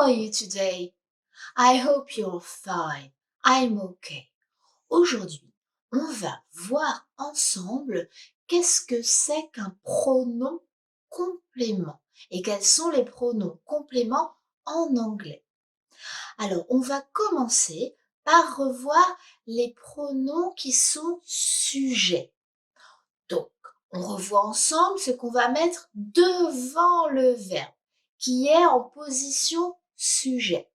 are you today? I hope you're fine. I'm okay. Aujourd'hui, on va voir ensemble qu'est-ce que c'est qu'un pronom complément et quels sont les pronoms compléments en anglais. Alors, on va commencer par revoir les pronoms qui sont sujets. Donc, on revoit ensemble ce qu'on va mettre devant le verbe, qui est en position sujet.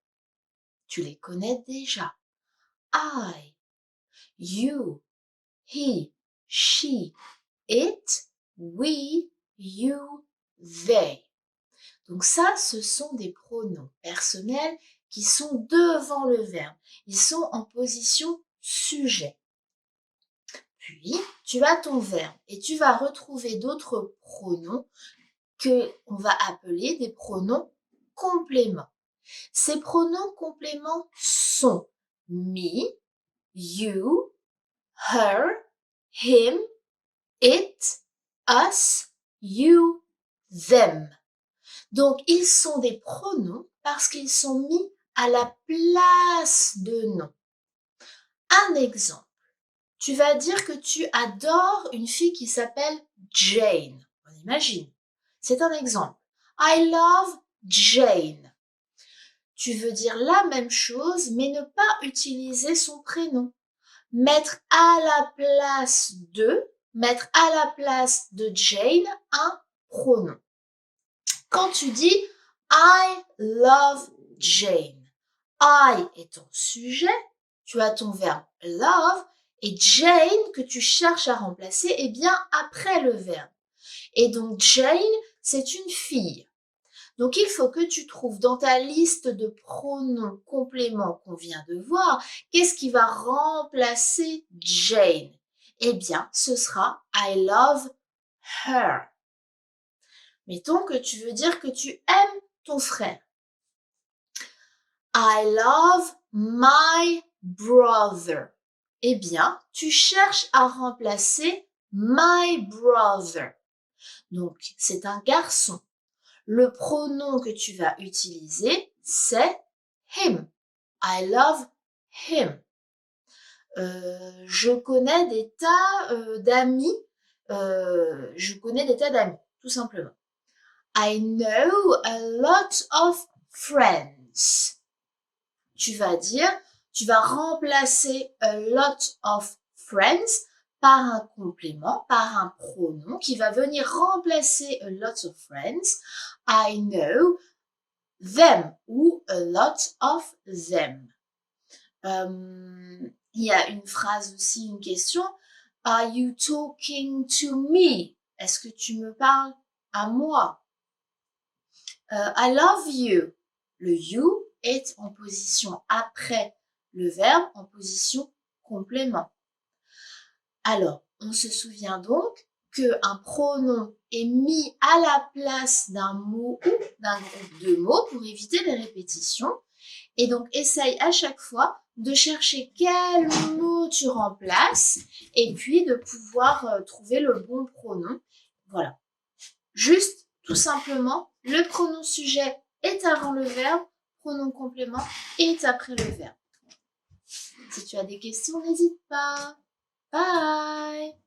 Tu les connais déjà. I, you, he, she, it, we, you, they. Donc ça, ce sont des pronoms personnels qui sont devant le verbe. Ils sont en position sujet. Puis, tu as ton verbe et tu vas retrouver d'autres pronoms que on va appeler des pronoms compléments. Ces pronoms compléments sont me, you, her, him, it, us, you, them. Donc, ils sont des pronoms parce qu'ils sont mis à la place de noms. Un exemple. Tu vas dire que tu adores une fille qui s'appelle Jane. On imagine. C'est un exemple. I love Jane. Tu veux dire la même chose, mais ne pas utiliser son prénom. Mettre à la place de Jane un pronom. Quand tu dis I love Jane, I est ton sujet, tu as ton verbe love, et Jane que tu cherches à remplacer est bien après le verbe. Et donc Jane, c'est une fille. Donc il faut que tu trouves dans ta liste de pronoms compléments qu'on vient de voir, qu'est-ce qui va remplacer Jane? Eh bien, ce sera I love her. Mettons que tu veux dire que tu aimes ton frère. I love my brother. Eh bien, tu cherches à remplacer my brother. Donc, c'est un garçon. Le pronom que tu vas utiliser, c'est him. I love him. Je connais des tas d'amis. Tout simplement. I know a lot of friends. Tu vas remplacer a lot of friends par un complément, par un pronom qui va venir remplacer a lot of friends. I know them ou a lot of them. Il y a une phrase aussi, une question. Are you talking to me? Est-ce que tu me parles à moi? I love you. Le you est en position après le verbe, en position complément. Alors, on se souvient donc qu'un pronom est mis à la place d'un mot ou d'un groupe de mots pour éviter les répétitions. Et donc, essaye à chaque fois de chercher quel mot tu remplaces et puis de pouvoir trouver le bon pronom. Voilà. Juste, tout simplement, le pronom sujet est avant le verbe, pronom complément est après le verbe. Si tu as des questions, n'hésite pas. Bye!